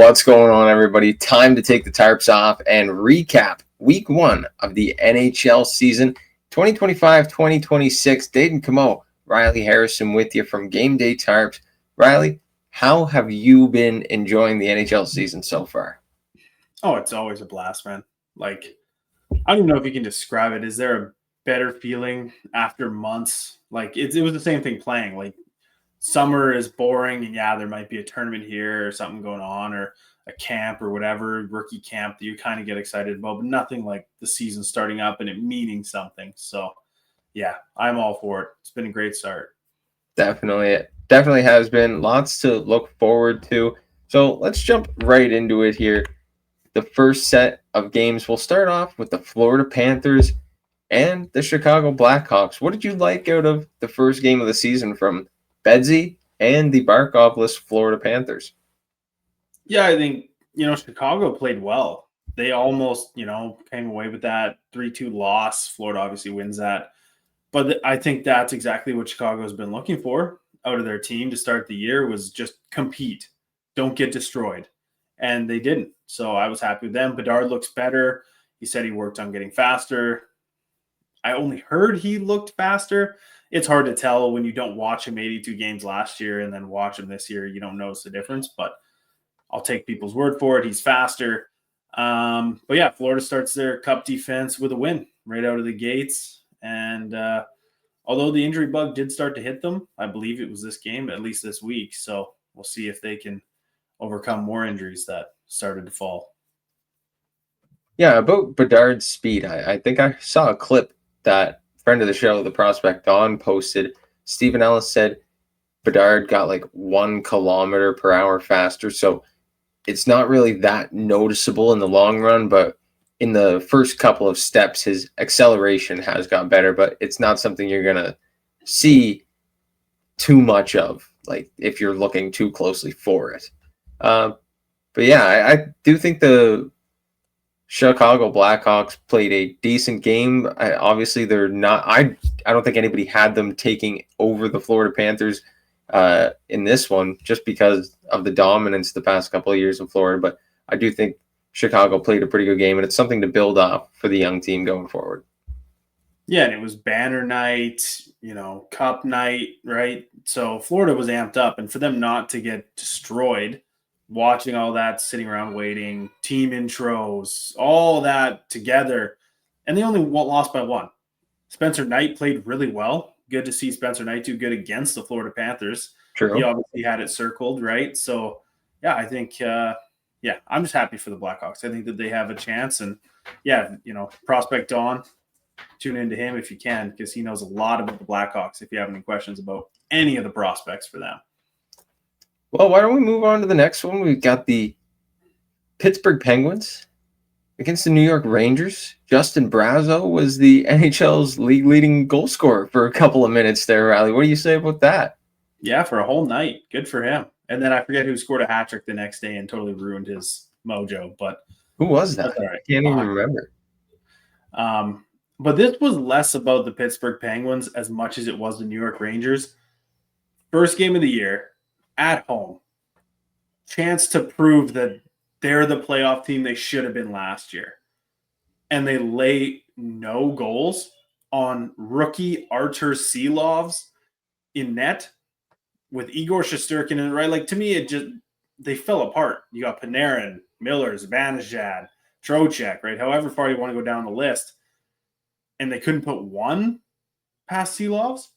What's going on, everybody? Time to take the tarps off and recap week 1 of the NHL season 2025-2026. Dayton Camo, Riley Harrison with you from Game Day Tarps. Riley, how have you been enjoying the NHL season so far? Oh, it's always a blast, man. Like, I don't even know if you can describe it. Is there a better feeling after months? Like, it was the same thing playing. Like, summer is boring, and yeah, there might be a tournament here or something going on, or a camp or whatever, rookie camp that you kind of get excited about, but nothing like the season starting up and it meaning something. So, yeah, I'm all for it. It's been a great start. Definitely has been lots to look forward to. So let's jump right into it here. The first set of games, we'll start off with the Florida Panthers and the Chicago Blackhawks. What did you like out of the first game of the season from Bedsy and the Barkov-less Florida Panthers? Yeah, I think, Chicago played well. They almost, came away with that 3-2 loss. Florida obviously wins that. But I think that's exactly what Chicago has been looking for out of their team to start the year, was just compete. Don't get destroyed. And they didn't. So I was happy with them. Bedard looks better. He said he worked on getting faster. I only heard he looked faster. It's hard to tell when you don't watch him 82 games last year and then watch him this year. You don't notice the difference, but I'll take people's word for it. He's faster. But yeah, Florida starts their cup defense with a win right out of the gates. And although the injury bug did start to hit them, I believe it was this game, at least this week. So we'll see if they can overcome more injuries that started to fall. Yeah, about Bedard's speed, I think I saw a clip that friend of the show, the prospect Don, posted. Stephen Ellis said Bedard got like 1 kilometer per hour faster. So it's not really that noticeable in the long run, but in the first couple of steps, his acceleration has got better, but it's not something you're going to see too much of, like if you're looking too closely for it. But yeah, I do think the Chicago Blackhawks played a decent game. Obviously, they're not. I don't think anybody had them taking over the Florida Panthers in this one, just because of the dominance the past couple of years in Florida. But I do think Chicago played a pretty good game, and it's something to build off for the young team going forward. Yeah, and it was banner night, cup night, right? So Florida was amped up, and for them not to get destroyed, watching all that, sitting around waiting, team intros, all that together, and they only lost by 1. Spencer Knight played really well. Good to see Spencer Knight do good against the Florida Panthers. True. He obviously had it circled, right? So, yeah, I think, I'm just happy for the Blackhawks. I think that they have a chance. And, yeah, prospect Don, tune into him if you can, because he knows a lot about the Blackhawks if you have any questions about any of the prospects for them. Well, why don't we move on to the next one? We've got the Pittsburgh Penguins against the New York Rangers. Justin Brazeau was the NHL's league-leading goal scorer for a couple of minutes there, Riley. What do you say about that? Yeah, for a whole night. Good for him. And then I forget who scored a hat trick the next day and totally ruined his mojo. But who was that? Right. I can't even remember. But this was less about the Pittsburgh Penguins as much as it was the New York Rangers. First game of the year, at home. Chance to prove that they're the playoff team they should have been last year. And they lay no goals on rookie Artur Silovs in net with Igor Shesterkin in it, right? Like, to me, they fell apart. You got Panarin, Miller, Zibanejad, Trocheck, right? However far you want to go down the list. And they couldn't put 1 past Silovs.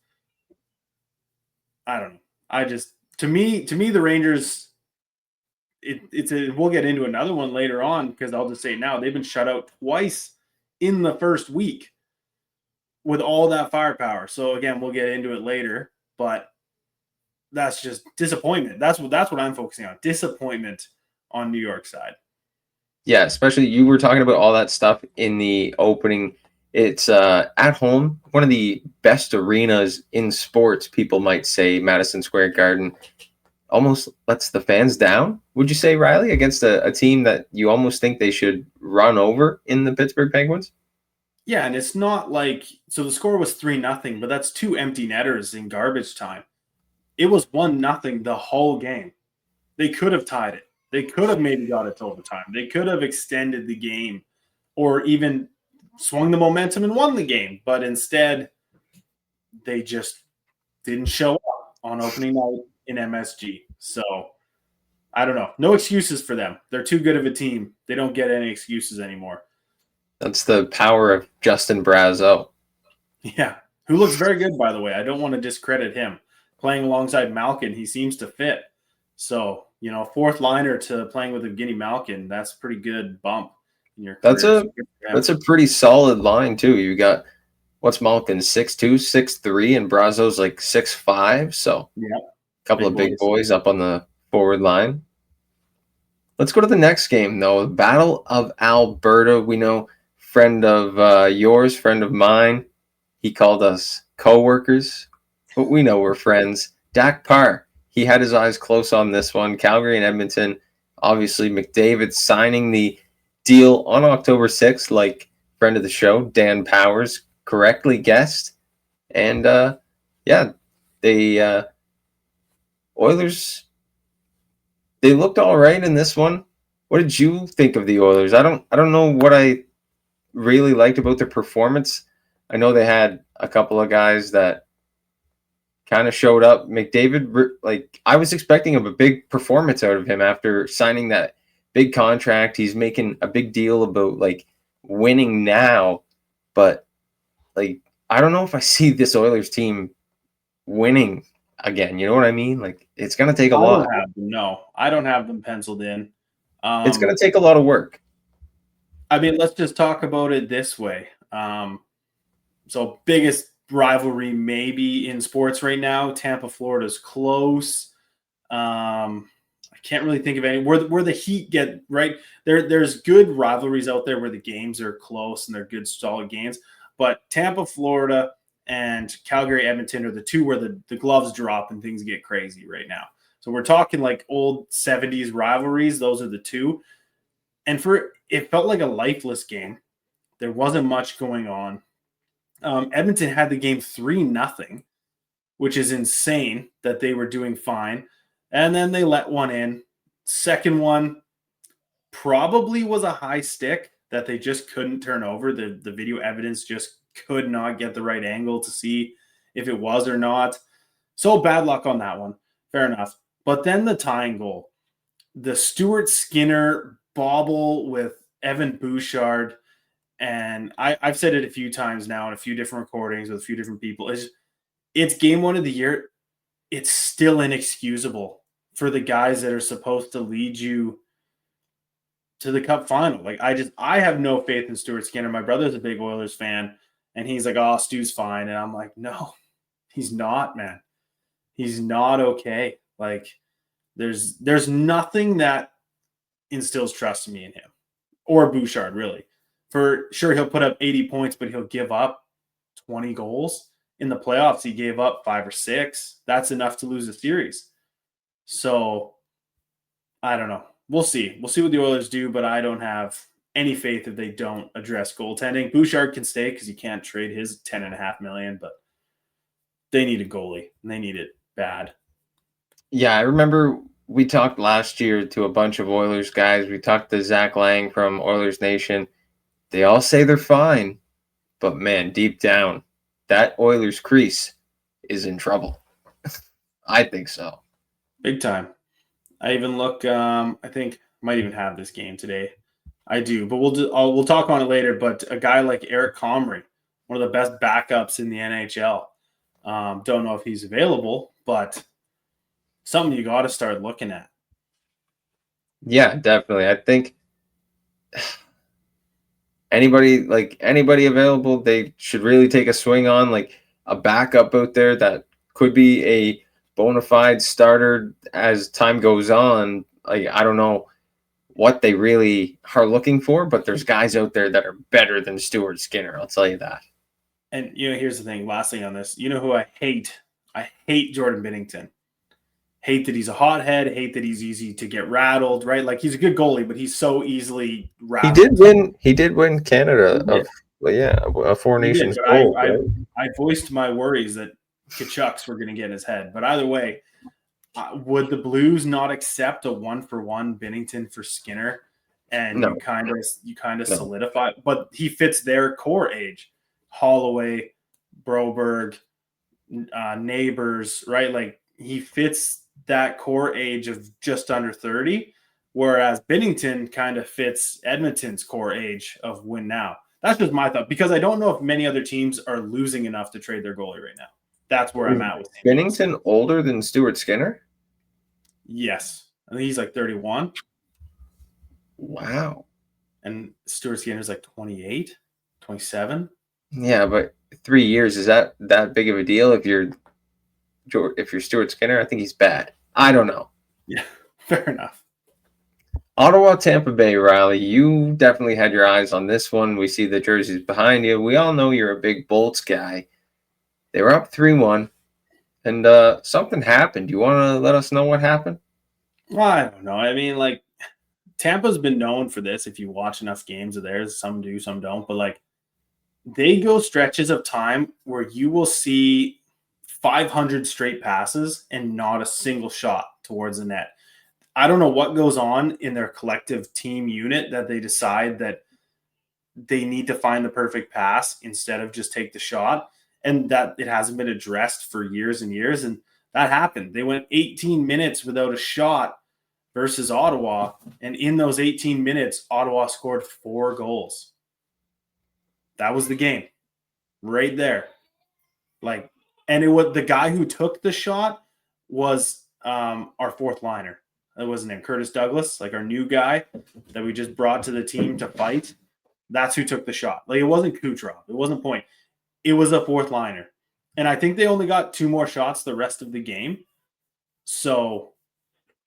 I don't know. To me, the Rangers, we'll get into another one later on, because I'll just say it now. They've been shut out twice in the first week with all that firepower. So again, we'll get into it later, but that's just disappointment. That's what I'm focusing on. Disappointment on New York side. Yeah, especially you were talking about all that stuff in the opening. It's at home, one of the best arenas in sports, people might say. Madison Square Garden almost lets the fans down, would you say, Riley, against a team that you almost think they should run over in the Pittsburgh Penguins? Yeah, and it's not like, so the score was 3-0, but that's 2 empty netters in garbage time. It was 1-0 the whole game. They could have tied it. They could have maybe got it to overtime. They could have extended the game or even swung the momentum and won the game. But instead, they just didn't show up on opening night in MSG. So I don't know. No excuses for them. They're too good of a team. They don't get any excuses anymore. That's the power of Justin Brazeau. Yeah, who looks very good, by the way. I don't want to discredit him. Playing alongside Malkin, he seems to fit. So, fourth liner to playing with Evgeny Malkin, that's a pretty good bump in your career. That's a pretty solid line, too. You got, what's Malkin, 6'2", 6'3", and Brazeau's like 6'5", so yeah, a couple of big boys up on the forward line. Let's go to the next game, though. Battle of Alberta. We know friend of yours, friend of mine. He called us co-workers, but we know we're friends. Dak Parr, he had his eyes close on this one. Calgary and Edmonton, obviously McDavid signing the deal on October 6th, like friend of the show, Dan Powers, correctly guessed. And, Oilers, they looked all right in this one. What did you think of the Oilers? I don't know what I really liked about their performance. I know they had a couple of guys that kind of showed up. McDavid, I was expecting a big performance out of him after signing that big contract. He's making a big deal about winning now, but I don't know if I see this Oilers team winning again. You know what I mean? It's going to take a lot. I don't have them penciled in. It's going to take a lot of work. I mean, let's just talk about it this way. So biggest rivalry maybe in sports right now. Tampa, Florida's close. I can't really think of any where the Heat get right. There's good rivalries out there where the games are close and they're good, solid games. But Tampa, Florida, and Calgary, Edmonton are the two where the gloves drop and things get crazy right now. So we're talking old 70s rivalries. Those are the two. And it felt like a lifeless game. There wasn't much going on. Edmonton had the game 3-0, which is insane that they were doing fine. And then they let one in. Second one probably was a high stick that they just couldn't turn over. The video evidence just could not get the right angle to see if it was or not. So bad luck on that one. Fair enough. But then the tying goal. The Stuart Skinner bobble with Evan Bouchard. And I've said it a few times now in a few different recordings with a few different people. It's game one of the year. It's still inexcusable for the guys that are supposed to lead you to the Cup final. I have no faith in Stuart Skinner. My brother's a big Oilers fan, and he's like, "Oh, Stu's fine," and I'm like, "No, he's not, man. He's not okay." There's nothing that instills trust in me in him or Bouchard really. For sure, he'll put up 80 points, but he'll give up 20 goals. In the playoffs, he gave up 5 or 6. That's enough to lose a series. So, I don't know. We'll see. We'll see what the Oilers do, but I don't have any faith if they don't address goaltending. Bouchard can stay because you can't trade his $10.5 million, but they need a goalie, and they need it bad. Yeah, I remember we talked last year to a bunch of Oilers guys. We talked to Zach Lang from Oilers Nation. They all say they're fine, but man, deep down, that Oilers crease is in trouble. I think so. Big time. I even look. I think I might even have this game today. I do, but we'll talk on it later. But a guy like Eric Comrie, one of the best backups in the NHL. Don't know if he's available, but something you got to start looking at. Yeah, definitely. I think anybody available, they should really take a swing on a backup out there that could be a bona fide starter as time goes on. I don't know what they really are looking for, but there's guys out there that are better than Stuart Skinner. I'll tell you that. And here's the thing. Last thing on this, who I hate? I hate Jordan Binnington. Hate that he's a hothead. Hate that he's easy to get rattled. Right? He's a good goalie, but he's so easily rattled. He did win Canada. A Four Nations goal. I voiced my worries that Kachuk's were going to get in his head. But either way, Would the Blues not accept a 1-for-1 Binnington for Skinner? And No, you kind of no. solidify, but he fits their core age. Holloway, Broberg, Neighbors, right? Like he fits that core age of just under 30, whereas Binnington kind of fits Edmonton's core age of win now. That's just my thought, because I don't know if many other teams are losing enough to trade their goalie right now. That's where Is I'm at with St. Louis. Binnington older than Stuart Skinner? Yes. I think he's like 31. Wow. And Stuart Skinner's like 28, 27. Yeah, but 3 years, is that big of a deal if you're Stuart Skinner? I think he's bad. I don't know. Yeah, fair enough. Ottawa, Tampa Bay, Riley, you definitely had your eyes on this one. We see the jerseys behind you. We all know you're a big Bolts guy. They were up 3-1, and something happened. You want to let us know what happened? Well, I don't know. I mean, like, Tampa's been known for this. If you watch enough games of theirs, some do, some don't. But, like, they go stretches of time where you will see 500 straight passes and not a single shot towards the net. I don't know what goes on in their collective team unit that they decide that they need to find the perfect pass instead of just take the shot, and that it hasn't been addressed for years and years. And that happened. They went 18 minutes without a shot versus Ottawa, and in those 18 minutes, Ottawa scored 4 goals. That was the game right there. Like, and it was the guy who took the shot was our fourth liner. It wasn't him, Curtis Douglas, like our new guy that we just brought to the team to fight. That's who took the shot. Like, it wasn't Kucherov. It wasn't Point. It was a fourth liner. And I think they only got 2 more shots the rest of the game. So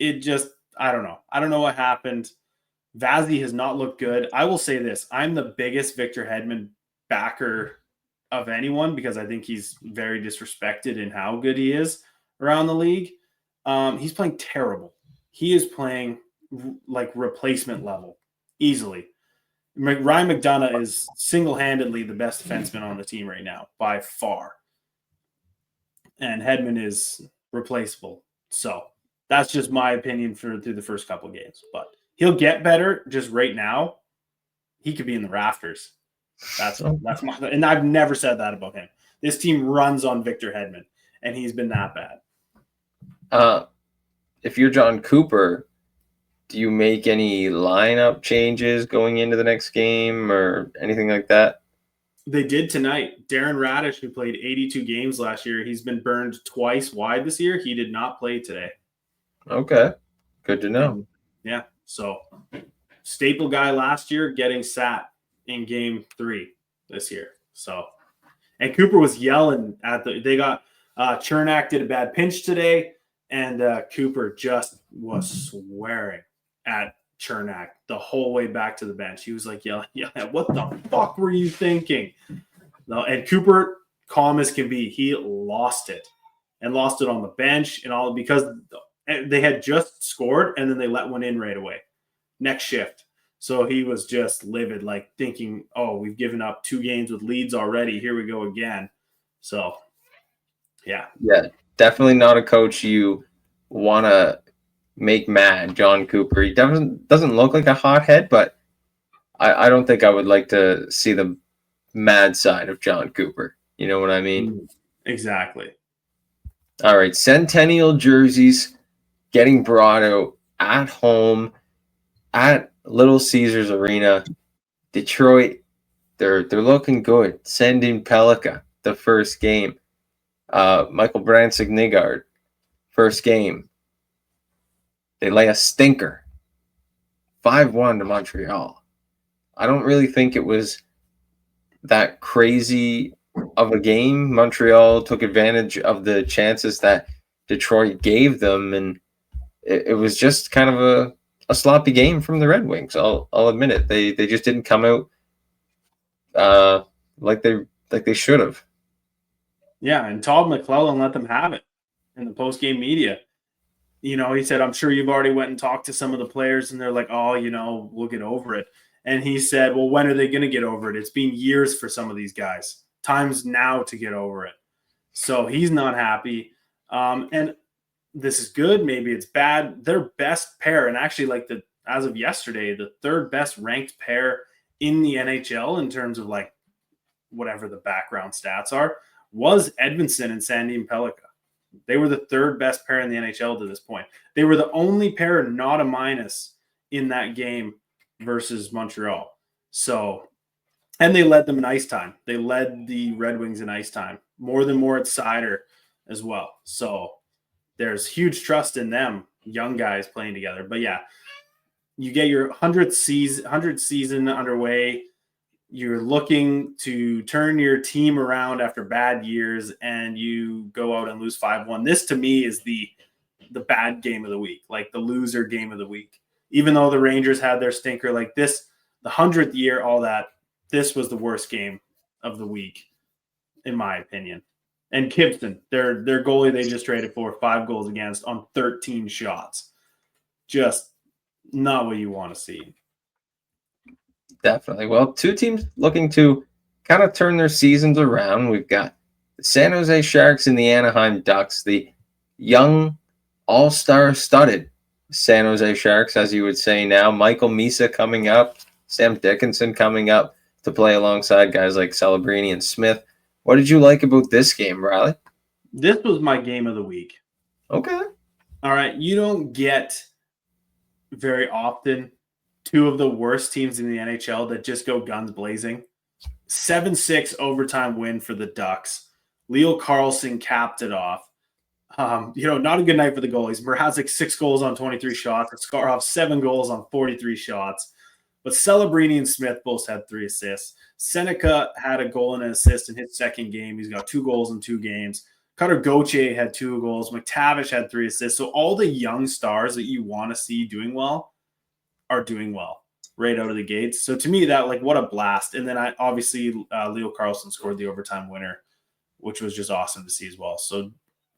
it just, I don't know. I don't know what happened. Vazzy has not looked good. I will say this. I'm the biggest Victor Hedman backer of anyone because I think he's very disrespected in how good he is around the league. He's playing terrible. He is playing like replacement level easily. Ryan McDonough is single-handedly the best defenseman on the team right now by far. And Hedman is replaceable. So that's just my opinion through the first couple of games. But he'll get better. Just right now, he could be in the rafters. That's my, and I've never said that about him. This team runs on Victor Hedman, and he's been that bad. If you're John Cooper, do you make any lineup changes going into the next game or anything like that? They did tonight. Darren Radish, who played 82 games last year, he's been burned twice wide this year. He did not play today. Okay. Good to know. And, yeah. So, staple guy last year getting sat in game 3 this year. So, and Cooper was yelling at they got Chernak did a bad pinch today, and Cooper just was swearing at Chernak the whole way back to the bench. He was like yelling, what the fuck were you thinking? No, and Cooper, calm as can be, he lost it on the bench and all because they had just scored and then they let one in right away. Next shift. So he was just livid, like thinking, oh, we've given up 2 games with leads already. Here we go again. So, yeah. Yeah, definitely not a coach you want to make mad, John Cooper. He doesn't look like a hothead, but I don't think I would like to see the mad side of John Cooper. You know what I mean? Exactly. All right, Centennial jerseys getting brought out at home at Little Caesars Arena. Detroit, they're looking good. Sending Pelika the first game. Michael Bransignigaard, first game. They lay a stinker. 5-1 to Montreal. I don't really think it was that crazy of a game. Montreal took advantage of the chances that Detroit gave them, and it was just kind of a sloppy game from the Red Wings. I'll admit it. They just didn't come out like they should have. Yeah, and Todd McClellan let them have it in the post-game media. You know, he said, I'm sure you've already went and talked to some of the players, and they're like, oh, we'll get over it. And he said, well, when are they going to get over it? It's been years for some of these guys. Time's now to get over it. So he's not happy. And this is good, maybe it's bad. Their best pair, and actually, like as of yesterday, the third best ranked pair in the NHL in terms of like whatever the background stats are, was Edvinsson and Sandin Pellikka. They were the third best pair in the NHL to this point. They were the only pair not a minus in that game versus Montreal. So, and they led them in ice time. They led the Red Wings in ice time more than Moritz Seider as well. So there's huge trust in them, young guys playing together. But yeah, you get your 100th season underway. You're looking to turn your team around after bad years, and you go out and lose 5-1. This to me is the bad game of the week, like the loser game of the week. Even though the Rangers had their stinker, like this, the 100th year, all that, this was the worst game of the week, in my opinion. And Gibson, their goalie they just traded for, 5 goals against on 13 shots. Just not what you want to see. Definitely. Well, two teams looking to kind of turn their seasons around. We've got the San Jose Sharks and the Anaheim Ducks, the young, all-star studded San Jose Sharks, as you would say now. Michael Misa coming up, Sam Dickinson coming up to play alongside guys like Celebrini and Smith. What did you like about this game, Riley? This was my game of the week. Okay. All right. You don't get very often two of the worst teams in the NHL that just go guns blazing. 7-6 overtime win for the Ducks. Leo Carlsson capped it off. Not a good night for the goalies. Mrazek 6 goals on 23 shots. Skarov 7 goals on 43 shots. But Celebrini and Smith both had 3 assists. Seneca had a goal and an assist in his second game. He's got 2 goals in 2 games. Cutter Gauthier had 2 goals. McTavish had 3 assists. So all the young stars that you want to see doing well are doing well right out of the gates. So to me, that what a blast. And then Leo Carlsson scored the overtime winner, which was just awesome to see as well. So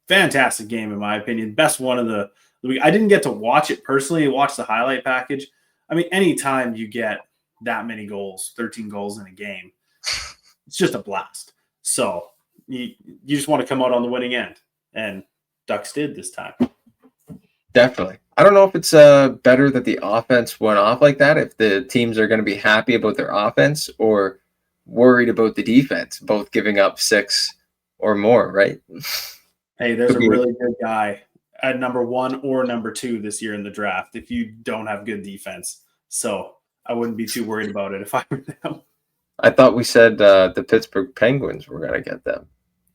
fantastic game, in my opinion. Best one of the week. I didn't get to watch it personally. I watched the highlight package. I mean, anytime you get that many goals, 13 goals in a game, it's just a blast. So you just want to come out on the winning end. And Ducks did this time. Definitely. I don't know if it's better that the offense went off like that, if the teams are going to be happy about their offense or worried about the defense, both giving up 6 or more, right? Hey, there's a really good guy at number 1 or number 2 this year in the draft if you don't have good defense. So I wouldn't be too worried about it if I were them. I thought we said the Pittsburgh Penguins were going to get them.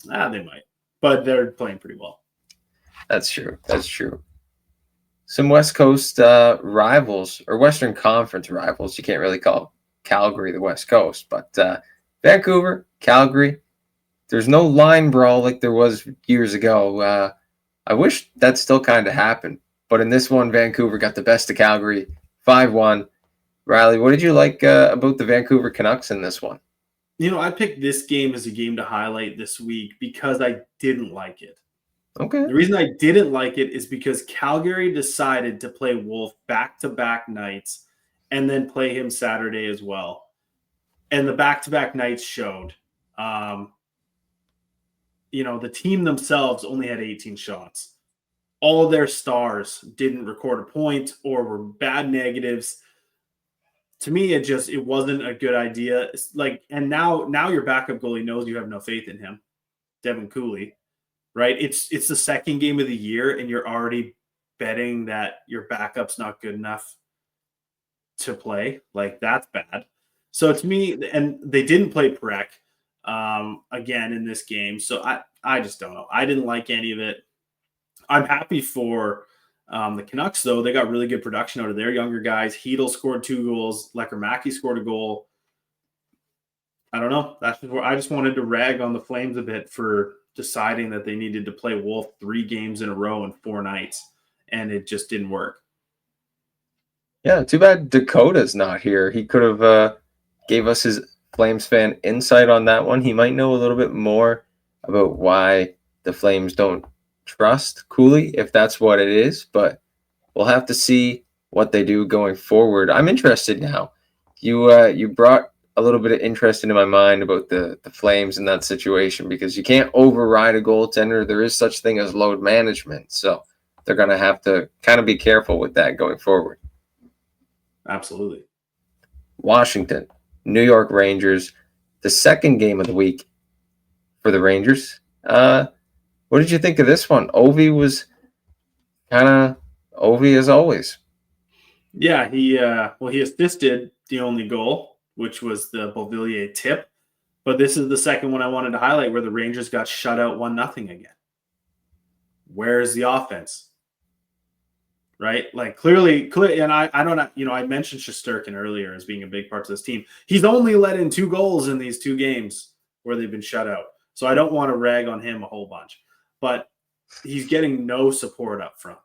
They might. But they're playing pretty well. That's true. That's true. Some West Coast rivals, or Western Conference rivals. You can't really call Calgary the West Coast, but Vancouver, Calgary. There's no line brawl like there was years ago. I wish that still kind of happened, but in this one, Vancouver got the best of Calgary, 5-1. Riley, what did you like about the Vancouver Canucks in this one? I picked this game as a game to highlight this week because I didn't like it. Okay. The reason I didn't like it is because Calgary decided to play Wolf back-to-back nights and then play him Saturday as well. And the back-to-back nights showed. The team themselves only had 18 shots. All of their stars didn't record a point or were bad negatives. To me, it wasn't a good idea. And now your backup goalie knows you have no faith in him, Devin Cooley. Right? It's the second game of the year, and you're already betting that your backup's not good enough to play. That's bad. So to me, and they didn't play Perek again in this game. So I just don't know. I didn't like any of it. I'm happy for the Canucks, though. They got really good production out of their younger guys. Hedl scored 2 goals. Lecker-Mackey scored a goal. I don't know. I just wanted to rag on the Flames a bit for deciding that they needed to play Wolf 3 games in a row in 4 nights, and it just didn't work. Yeah, too bad Dakota's not here. He could have gave us his Flames fan insight on that one. He might know a little bit more about why the Flames don't trust Cooley, if that's what it is, but we'll have to see what they do going forward. I'm interested now. You brought a little bit of interest into my mind about the Flames in that situation, because you can't override a goaltender. There is such thing as load management. So they're going to have to kind of be careful with that going forward. Absolutely. Washington, New York Rangers, the second game of the week for the Rangers. What did you think of this one? Ovi was kind of Ovi as always. Yeah, he assisted the only goal, which was the Beauvillier tip. But this is the second one I wanted to highlight where the Rangers got shut out 1-0 again. Where's the offense? Right? Like clearly, and I don't know, I mentioned Shesterkin earlier as being a big part of this team. He's only let in 2 goals in these 2 games where they've been shut out. So I don't want to rag on him a whole bunch. But he's getting no support up front.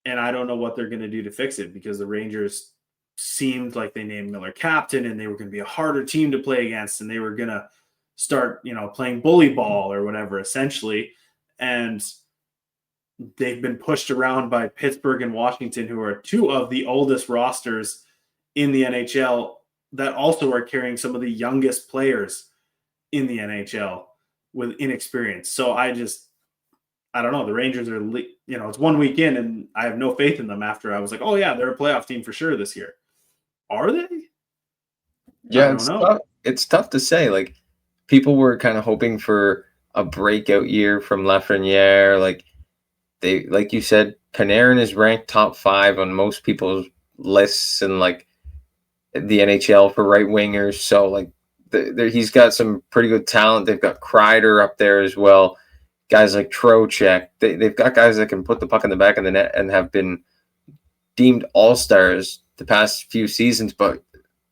And I don't know what they're going to do to fix it because the Rangers seemed like they named Miller captain and they were going to be a harder team to play against and they were going to start, playing bully ball or whatever, essentially. And they've been pushed around by Pittsburgh and Washington, who are 2 of the oldest rosters in the NHL that also are carrying some of the youngest players in the NHL with inexperience. So I don't know. The Rangers are, it's 1 week in, and I have no faith in them after I was like, oh, yeah, they're a playoff team for sure this year. Are they? Yeah, I don't know. It's tough to say. Like, people were kind of hoping for a breakout year from Lafreniere. Like you said, Panarin is ranked top 5 on most people's lists and like the NHL for right wingers. So like, he's got some pretty good talent. They've got Kreider up there as well. Guys like Trocheck. They've got guys that can put the puck in the back of the net and have been deemed all-stars the past few seasons, but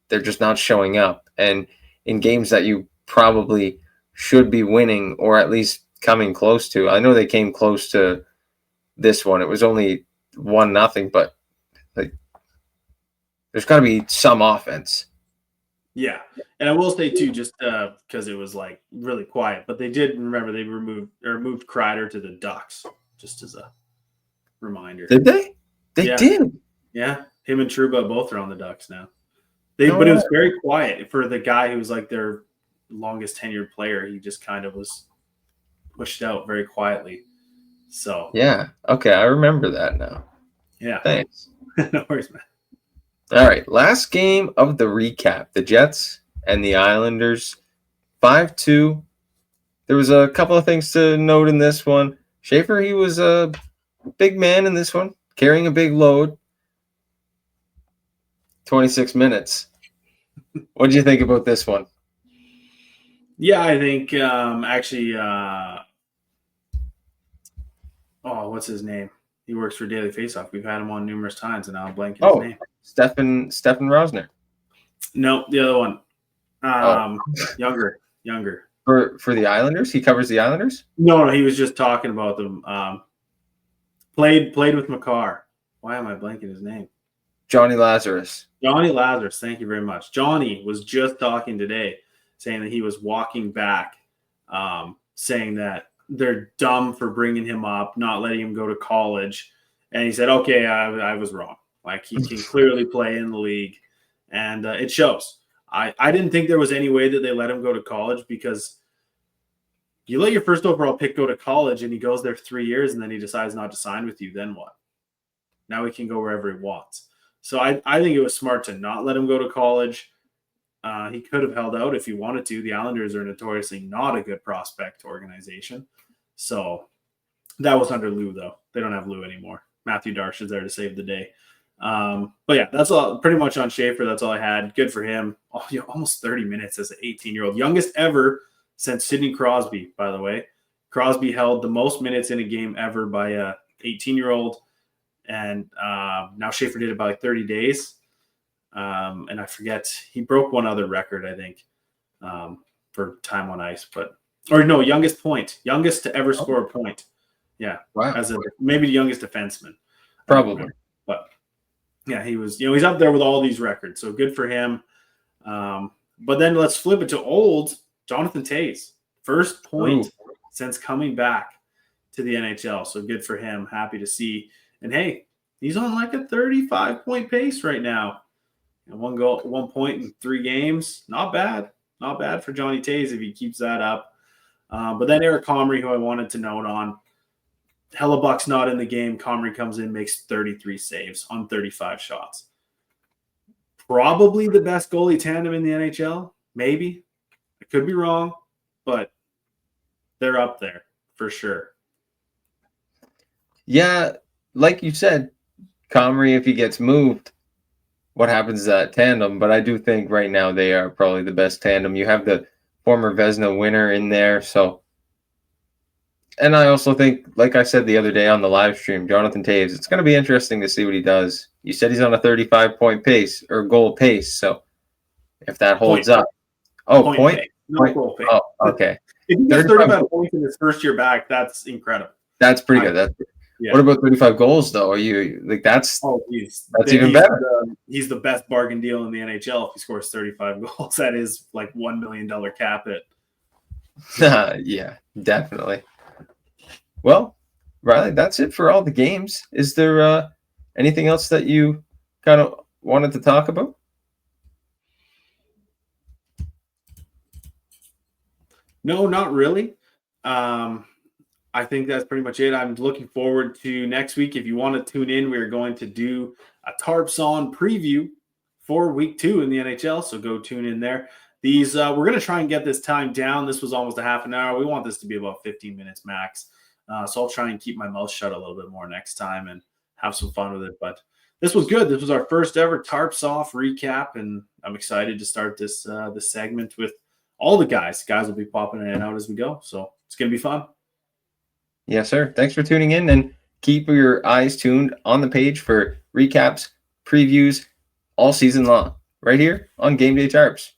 they're just not showing up. And in games that you probably should be winning or at least coming close to. I know they came close to this one. It was only 1-0, but like there's got to be some offense. Yeah. And I will say too, just because it was like really quiet, but they did remember they moved Kreider to the Ducks, just as a reminder. Did they? They did. Yeah. Him and Trouba both are on the Ducks now. But it was very quiet for the guy who was like their longest tenured player. He just kind of was pushed out very quietly. So yeah. Okay, I remember that now. Yeah. Thanks. No worries, man. All right. Last game of the recap. The Jets and the Islanders. 5-2. There was a couple of things to note in this one. Schaefer, he was a big man in this one, carrying a big load. 26 minutes. What did you think about this one? Yeah, I think what's his name? He works for Daily Faceoff. We've had him on numerous times, and now I'm blanking his name. Stefan Rosner. No, the other one. Younger. For the Islanders? He covers the Islanders? No, he was just talking about them. Played with Makar. Why am I blanking his name? Johnny Lazarus. Johnny Lazarus. Thank you very much. Johnny was just talking today, saying that he was walking back, saying that they're dumb for bringing him up, not letting him go to college. And he said, okay, I was wrong. Like, he can clearly play in the league. And it shows. I didn't think there was any way that they let him go to college, because you let your first overall pick go to college and he goes there 3 years and then he decides not to sign with you. Then what? Now he can go wherever he wants. So I think it was smart to not let him go to college. He could have held out if he wanted to. The Islanders are notoriously not a good prospect organization. So that was under Lou, though. They don't have Lou anymore. Matthew Darsh is there to save the day. But yeah, that's all pretty much on Schaefer. That's all I had. Good for him. Almost 30 minutes as an 18-year-old. Youngest ever since Sidney Crosby, by the way. Crosby held the most minutes in a game ever by a 18-year-old. And now Schaefer did about 30 days. And I forget, he broke one other record, I think, for time on ice. Youngest to ever score a point. Yeah. Wow. Maybe the youngest defenseman. Probably. But yeah, he was, he's up there with all these records. So good for him. But then let's flip it to old Jonathan Toews. First point since coming back to the NHL. So good for him. Happy to see. And hey, he's on like a 35-point pace right now. And 1 point in 3 games. Not bad. Not bad for Johnny Toews if he keeps that up. But then Eric Comrie, who I wanted to note on, Hellebuck's not in the game. Comrie comes in, makes 33 saves on 35 shots. Probably the best goalie tandem in the NHL. Maybe. I could be wrong, but they're up there for sure. Yeah, like you said, Comrie, if he gets moved, what happens to that tandem? But I do think right now they are probably the best tandem. You have the former Vezina winner in there, so. And I also think, like I said the other day on the live stream, Jonathan Toews, it's going to be interesting to see what he does. You said he's on a 35-point pace or goal pace, so if that holds up. Oh, point? Not goal pace. Oh, okay. If he gets 35 points in his first year back, that's incredible. That's pretty good. Yeah. What about 35 goals, though? Are you like that's even better? He's the best bargain deal in the NHL if he scores 35 goals. That is like $1 million cap hit. Yeah, definitely. Well, Riley, that's it for all the games. Is there anything else that you kind of wanted to talk about? No, not really. I think that's pretty much it. I'm looking forward to next week. If you want to tune in, we're going to do a Tarps On preview for week 2 in the NHL. So go tune in there. These we're going to try and get this time down. This was almost a half an hour. We want this to be about 15 minutes max. So I'll try and keep my mouth shut a little bit more next time and have some fun with it. But this was good. This was our first ever Tarps Off recap, and I'm excited to start this segment with all the guys. Guys will be popping in and out as we go. So it's going to be fun. Yes, sir. Thanks for tuning in, and keep your eyes tuned on the page for recaps, previews all season long, right here on Game Day Tarps.